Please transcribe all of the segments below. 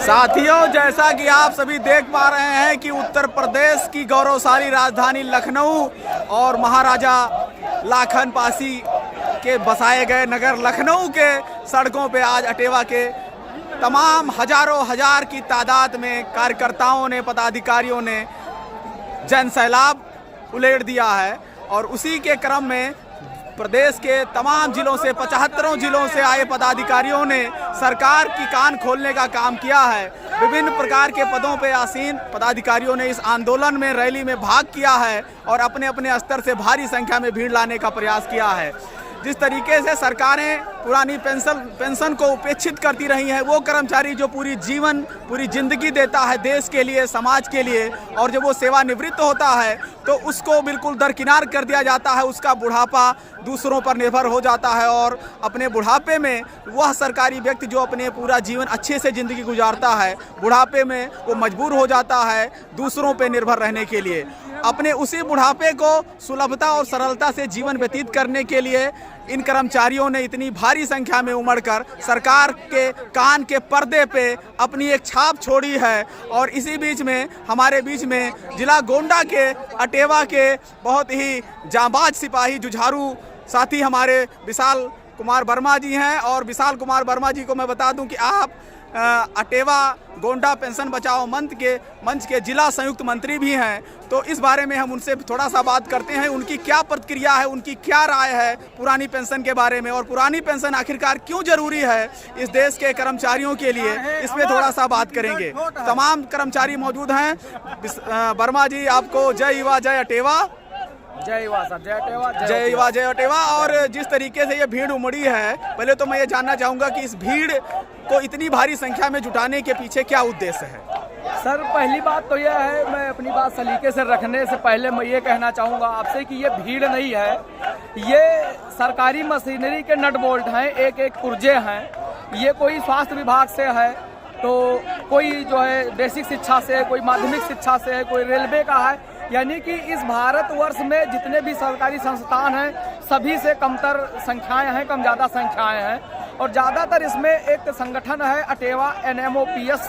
साथियों, जैसा कि आप सभी देख पा रहे हैं कि उत्तर प्रदेश की गौरवशाली राजधानी लखनऊ और महाराजा लाखन पासी के बसाए गए नगर लखनऊ के सड़कों पे आज अटेवा के तमाम हजारों हजार की तादाद में कार्यकर्ताओं ने, पदाधिकारियों ने जन सैलाब उलेट दिया है। और उसी के क्रम में प्रदेश के तमाम जिलों से 75 जिलों से आए पदाधिकारियों ने सरकार की कान खोलने का काम किया है। विभिन्न प्रकार के पदों पर आसीन पदाधिकारियों ने इस आंदोलन में, रैली में भाग किया है और अपने अपने स्तर से भारी संख्या में भीड़ लाने का प्रयास किया है। जिस तरीके से सरकारें पुरानी पेंशन को उपेक्षित करती रही हैं, वो कर्मचारी जो पूरी जिंदगी देता है देश के लिए, समाज के लिए, और जब वो सेवानिवृत्त होता है तो उसको बिल्कुल दरकिनार कर दिया जाता है। उसका बुढ़ापा दूसरों पर निर्भर हो जाता है और अपने बुढ़ापे में वह सरकारी व्यक्ति जो अपने पूरा जीवन अच्छे से ज़िंदगी गुजारता है, बुढ़ापे में वो मजबूर हो जाता है दूसरों पर निर्भर रहने के लिए। अपने उसी बुढ़ापे को सुलभता और सरलता से जीवन व्यतीत करने के लिए इन कर्मचारियों ने इतनी भारी संख्या में उमड़कर सरकार के कान के पर्दे पे अपनी एक छाप छोड़ी है। और इसी बीच में हमारे बीच में जिला गोंडा के अटेवा के बहुत ही जांबाज सिपाही, जुझारू साथी हमारे विशाल कुमार वर्मा जी हैं। और विशाल कुमार वर्मा जी को मैं बता दूं कि आप अटेवा गोंडा पेंशन बचाओ मंच के जिला संयुक्त मंत्री भी हैं। तो इस बारे में हम उनसे थोड़ा सा बात करते हैं, उनकी क्या प्रतिक्रिया है, उनकी क्या राय है पुरानी पेंशन के बारे में, और पुरानी पेंशन आखिरकार क्यों जरूरी है इस देश के कर्मचारियों के लिए, इसमें थोड़ा सा बात करेंगे। तमाम कर्मचारी मौजूद हैं। वर्मा जी, आपको जय युवा जय अटेवा। जय युवा सर, जय अटेवा, जय युवा जय अटेवा। और जिस तरीके से ये भीड़ उमड़ी है, पहले तो मैं ये जानना चाहूँगा कि इस भीड़ को इतनी भारी संख्या में जुटाने के पीछे क्या उद्देश्य है? सर, पहली बात तो यह है, मैं अपनी बात सलीके से रखने से पहले मैं ये कहना चाहूँगा आपसे कि ये भीड़ नहीं है, ये सरकारी मशीनरी के नट बोल्ट हैं, एक एक पुर्जे हैं। ये कोई स्वास्थ्य विभाग से है, तो कोई जो है बेसिक शिक्षा से, कोई माध्यमिक शिक्षा से है, कोई रेलवे का है। यानी कि इस भारतवर्ष में जितने भी सरकारी संस्थान हैं सभी से कमतर संख्याएं हैं, कम ज़्यादा संख्याएं हैं। और ज़्यादातर इसमें एक संगठन है अटेवा, NMOPS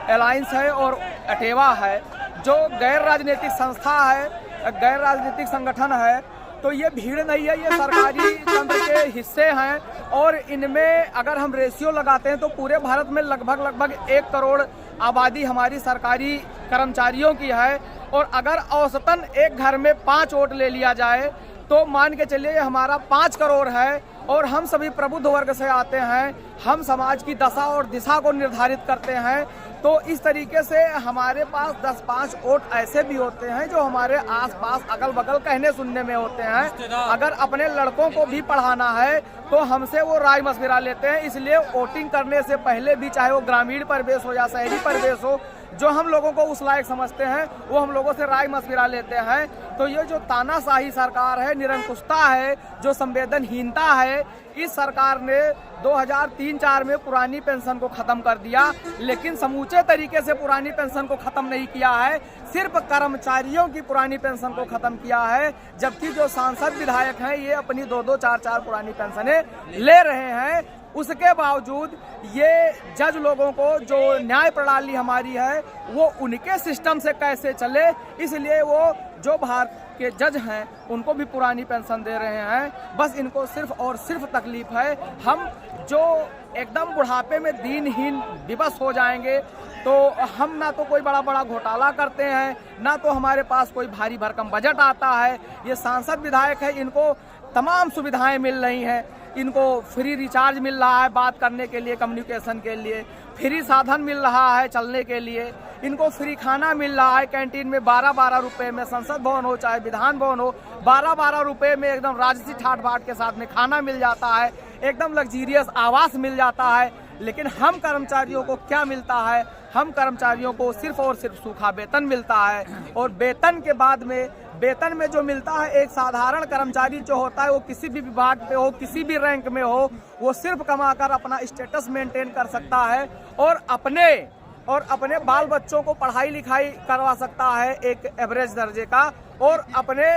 अलायंस है और अटेवा है, जो गैर राजनीतिक संस्था है, गैर राजनीतिक संगठन है। तो ये भीड़ नहीं है, ये सरकारी तंत्र के हिस्से हैं। और इनमें अगर हम रेशियो लगाते हैं तो पूरे भारत में लगभग 1 करोड़ आबादी हमारी सरकारी कर्मचारियों की है। और अगर औसतन एक घर में 5 वोट ले लिया जाए तो मान के चलिए हमारा 5 करोड़ है। और हम सभी प्रबुद्ध वर्ग से आते हैं, हम समाज की दशा और दिशा को निर्धारित करते हैं। तो इस तरीके से हमारे पास 10-5 वोट ऐसे भी होते हैं जो हमारे आसपास अगल बगल कहने सुनने में होते हैं। अगर अपने लड़कों को भी पढ़ाना है तो हमसे वो राय मशविरा लेते हैं। इसलिए वोटिंग करने से पहले भी, चाहे वो ग्रामीण परिवेश हो या शहरी परिवेश हो, जो हम लोगों को उस लायक समझते हैं वो हम लोगों से राय मशविरा लेते हैं। तो ये जो तानाशाही सरकार है, निरंकुशता है, जो संवेदनहीनता है, इस सरकार ने 2003-04 में पुरानी पेंशन को खत्म कर दिया, लेकिन समूचे तरीके से पुरानी पेंशन को खत्म नहीं किया है, सिर्फ कर्मचारियों की पुरानी पेंशन को खत्म किया है। जबकि जो सांसद विधायक हैं ये अपनी 2-2, 4-4 पुरानी पेंशनें ले रहे हैं। उसके बावजूद ये जज लोगों को, जो न्याय प्रणाली हमारी है वो उनके सिस्टम से कैसे चले, इसलिए वो जो भारत के जज हैं उनको भी पुरानी पेंशन दे रहे हैं। बस इनको सिर्फ और सिर्फ तकलीफ है, हम जो एकदम बुढ़ापे में दीनहीन विवश हो जाएंगे तो हम ना तो कोई बड़ा घोटाला करते हैं, ना तो हमारे पास कोई भारी भरकम बजट आता है। ये सांसद विधायक है, इनको तमाम सुविधाएं मिल रही हैं, इनको फ्री रिचार्ज मिल रहा है बात करने के लिए, कम्युनिकेशन के लिए, फ्री साधन मिल रहा है चलने के लिए, इनको फ्री खाना मिल रहा है कैंटीन में 12-12 रुपये में, संसद भवन हो चाहे विधान भवन हो, 12-12 रुपये में एकदम राजसी ठाट बाट के साथ में खाना मिल जाता है, एकदम लग्जीरियस आवास मिल जाता है। लेकिन हम कर्मचारियों को क्या मिलता है? हम कर्मचारियों को सिर्फ और सिर्फ सूखा वेतन मिलता है। और वेतन के बाद में, वेतन में जो मिलता है, एक साधारण कर्मचारी जो होता है वो किसी भी विभाग पे हो, किसी भी रैंक में हो, वो सिर्फ कमाकर अपना स्टेटस मेंटेन कर सकता है और अपने बाल बच्चों को पढ़ाई लिखाई करवा सकता है एक एवरेज दर्जे का, और अपने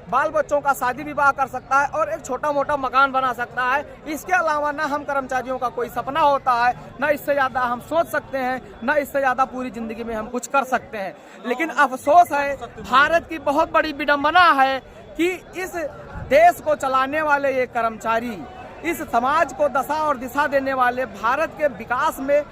बाल बच्चों का शादी विवाह कर सकता है और एक छोटा मोटा मकान बना सकता है। इसके अलावा ना हम कर्मचारियों का कोई सपना होता है, ना इससे ज़्यादा हम सोच सकते हैं, ना इससे ज़्यादा पूरी ज़िंदगी में हम कुछ कर सकते हैं। लेकिन अफसोस है, भारत की बहुत बड़ी विडंबना है कि इस देश को चलाने वाले ये कर्मचारी, इस समाज को दशा और दिशा देने वाले, भारत के विकास में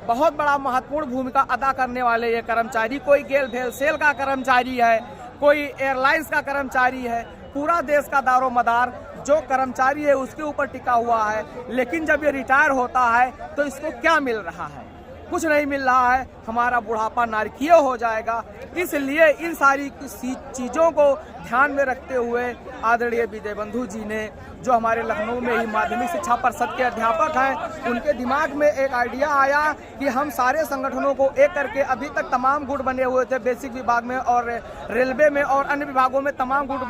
बहुत बड़ा महत्वपूर्ण भूमिका अदा करने वाले ये कर्मचारी, कोई गेल भेल सेल का कर्मचारी है, कोई एयरलाइंस का कर्मचारी है, पूरा देश का दारोमदार जो कर्मचारी है उसके ऊपर टिका हुआ है। लेकिन जब ये रिटायर होता है तो इसको क्या मिल रहा है? कुछ नहीं मिल रहा है। हमारा बुढ़ापा नारकीय हो जाएगा। इसलिए इन सारी चीज़ों को ध्यान में रखते हुए आदरणीय विजय बंधु जी ने, जो हमारे लखनऊ में ही माध्यमिक शिक्षा परिषद के अध्यापक हैं, उनके दिमाग में एक आइडिया आया कि हम सारे संगठनों को एक करके, अभी तक तमाम गुट बने हुए थे बेसिक विभाग में और रेलवे में और अन्य विभागों में तमाम गुट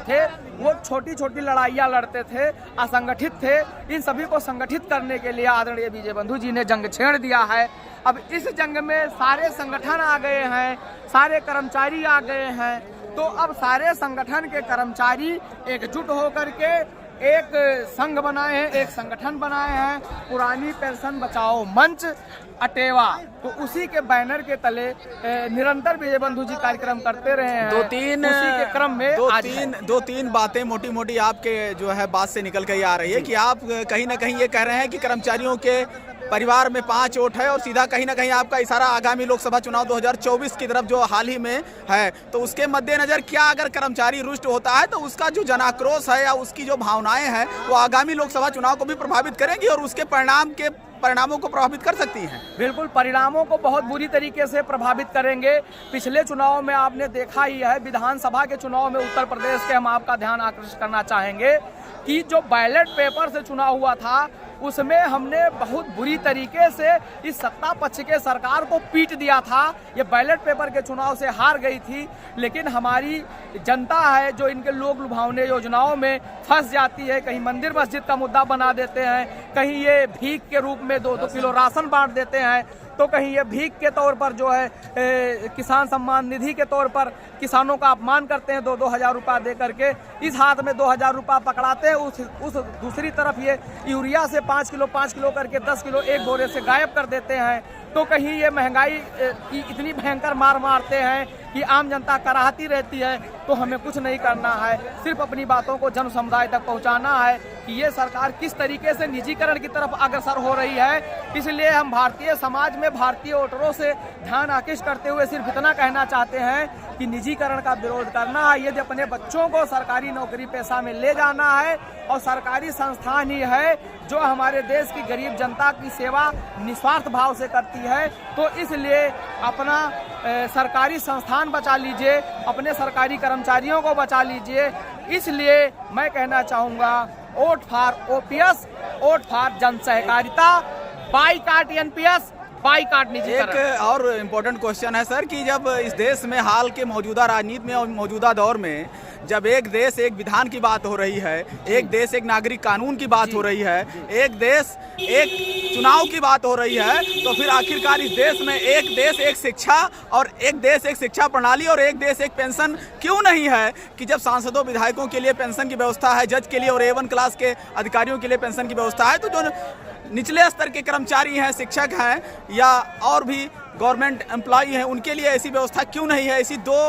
थे, वो छोटी छोटी लड़ाइयाँ लड़ते थे, असंगठित थे। इन सभी को संगठित करने के लिए आदरणीय विजय बंधु जी ने जंग छेड़ दिया है। अब इस जंग में सारे संगठन आ गए हैं, सारे कर्मचारी आ गए हैं। तो अब सारे संगठन के कर्मचारी एकजुट होकर के एक संघ बनाए हैं, एक संगठन बनाए हैं, पुरानी पेंशन बचाओ मंच अटेवा। तो उसी के बैनर के तले निरंतर विजय बंधु जी कार्यक्रम करते रहे हैं। उसी के क्रम में दो तीन बातें मोटी मोटी आपके जो है बात से निकल कर आ रही है कि आप कहीं ना कहीं ये कह रहे हैं कि कर्मचारियों के परिवार में 5 वोट है और सीधा कहीं ना कहीं आपका इशारा आगामी लोकसभा चुनाव 2024 की तरफ जो हाल ही में है। तो उसके मद्देनजर क्या अगर कर्मचारी रुष्ट होता है तो उसका जो जनाक्रोश है या उसकी जो भावनाएं हैं वो आगामी लोकसभा चुनाव को भी प्रभावित करेंगी और उसके परिणामों को प्रभावित कर सकती हैं? बिल्कुल, परिणामों को बहुत बुरी तरीके से प्रभावित करेंगे। पिछले चुनाव में आपने देखा ही है, विधानसभा के चुनाव में उत्तर प्रदेश के हम आपका ध्यान आकर्षित करना चाहेंगे कि जो बैलेट पेपर से चुनाव हुआ था उसमें हमने बहुत बुरी तरीके से इस सत्ता पक्ष के सरकार को पीट दिया था। ये बैलेट पेपर के चुनाव से हार गई थी, लेकिन हमारी जनता है जो इनके लोक लुभावने योजनाओं में फंस जाती है। कहीं मंदिर मस्जिद का मुद्दा बना देते हैं, कहीं ये भीख के रूप में 2-2 किलो राशन बांट देते हैं, तो कहीं ये भीख के तौर पर जो है किसान सम्मान निधि के तौर पर किसानों का अपमान करते हैं 2-2 हज़ार रुपया दे करके। इस हाथ में 2 हज़ार रुपया पकड़ाते हैं, उस दूसरी तरफ ये यूरिया से 5 किलो करके 10 किलो एक बोरे से गायब कर देते हैं। तो कहीं ये महंगाई की इतनी भयंकर मार मारते हैं कि आम जनता कराहती रहती है। तो हमें कुछ नहीं करना है, सिर्फ अपनी बातों को जन समुदाय तक पहुंचाना है कि ये सरकार किस तरीके से निजीकरण की तरफ अग्रसर हो रही है। इसलिए हम भारतीय समाज में भारतीय वोटरों से ध्यान आकृष्ट करते हुए सिर्फ इतना कहना चाहते हैं कि निजीकरण का विरोध करना है। यदि अपने बच्चों को सरकारी नौकरी पेशा में ले जाना है और सरकारी संस्थान ही है जो हमारे देश की गरीब जनता की सेवा निस्वार्थ भाव से करती है, तो इसलिए अपना सरकारी संस्थान बचा लीजिए, अपने सरकारी कर्मचारियों को बचा लीजिए। इसलिए मैं कहना चाहूँगा, vote for OPS, vote for जन सहकारिता, बाईकाट एनपीएस, बाईकाट निजीकरण। एक और इम्पोर्टेंट क्वेश्चन है सर कि जब इस देश में हाल के मौजूदा राजनीति में और मौजूदा दौर में जब एक देश एक विधान की बात हो रही है, एक देश एक नागरिक कानून की बात हो रही है, एक देश एक चुनाव की बात हो रही है, तो फिर आखिरकार इस देश में एक देश एक शिक्षा और एक देश एक शिक्षा प्रणाली और एक देश एक पेंशन क्यों नहीं है? कि जब सांसदों विधायकों के लिए पेंशन की व्यवस्था है, जज के लिए और A1 क्लास के अधिकारियों के लिए पेंशन की व्यवस्था है, तो जो निचले स्तर के कर्मचारी हैं, शिक्षक हैं या और भी गवर्नमेंट एम्प्लॉई हैं, उनके लिए ऐसी व्यवस्था क्यों नहीं है? ऐसी 2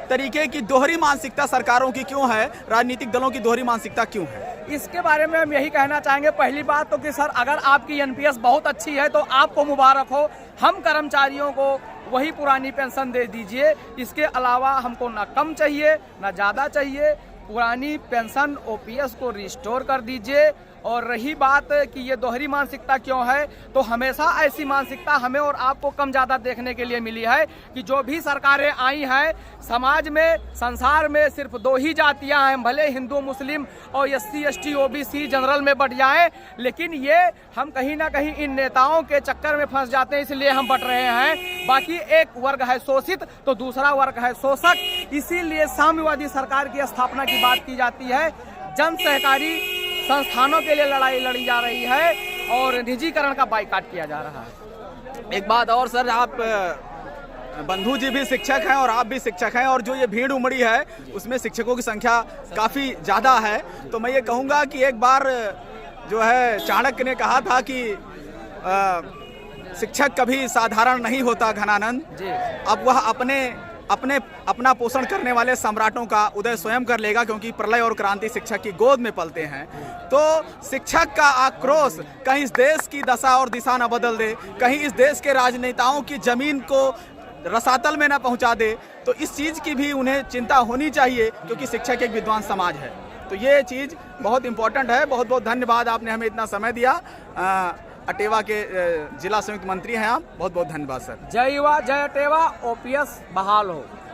तरीके की दोहरी मानसिकता सरकारों की क्यों है? राजनीतिक दलों की दोहरी मानसिकता क्यों है? इसके बारे में हम यही कहना चाहेंगे, पहली बात तो कि सर अगर आपकी एनपीएस बहुत अच्छी है तो आपको मुबारक हो, हम कर्मचारियों को वही पुरानी पेंशन दे दीजिए। इसके अलावा हमको ना कम चाहिए ना ज़्यादा चाहिए, पुरानी पेंशन ओपीएस को रिस्टोर कर दीजिए। और रही बात कि ये दोहरी मानसिकता क्यों है, तो हमेशा ऐसी मानसिकता हमें और आपको कम ज़्यादा देखने के लिए मिली है कि जो भी सरकारें आई हैं समाज में, संसार में सिर्फ 2 ही जातियां हैं, भले हिंदू मुस्लिम और SC ST OBC जनरल में बट जाएं, लेकिन ये हम कहीं ना कहीं इन नेताओं के चक्कर में फंस जाते हैं, इसलिए हम बट रहे हैं। बाकी एक वर्ग है शोषित तो दूसरा वर्ग है शोषक, इसीलिए साम्यवादी सरकार की स्थापना की बात की जाती है। जन सहकारी संस्थानों के लिए लड़ाई लड़ी जा रही है और निजीकरण का बाइकाट किया जा रहा है। एक बात और सर, आप बंधु जी भी शिक्षक हैं और आप भी शिक्षक हैं, और जो ये भीड़ उमड़ी है उसमें शिक्षकों की संख्या काफ़ी ज़्यादा है। तो मैं ये कहूँगा कि एक बार जो है चाणक्य ने कहा था कि शिक्षक कभी साधारण नहीं होता घनानंद। जी। अब वह अपना पोषण करने वाले सम्राटों का उदय स्वयं कर लेगा, क्योंकि प्रलय और क्रांति शिक्षक की गोद में पलते हैं। तो शिक्षक का आक्रोश कहीं इस देश की दशा और दिशा न बदल दे, कहीं इस देश के राजनेताओं की जमीन को रसातल में न पहुंचा दे, तो इस चीज़ की भी उन्हें चिंता होनी चाहिए, क्योंकि शिक्षक एक विद्वान समाज है। तो ये चीज़ बहुत इंपॉर्टेंट है। बहुत बहुत धन्यवाद, आपने हमें इतना समय दिया। अटेवा के जिला संयुक्त मंत्री हैं आप, बहुत बहुत धन्यवाद सर। जय युवा जय अटेवा, ओपीएस बहाल हो।